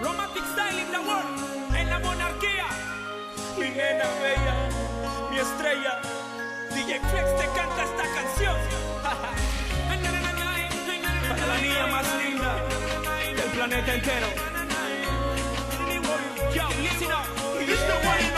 Romantic style in the world, en la monarquía. Mi nena bella, mi estrella, DJ Flex te canta esta canción. Para la niña más linda del planeta entero. Yo, listen up, it's the one.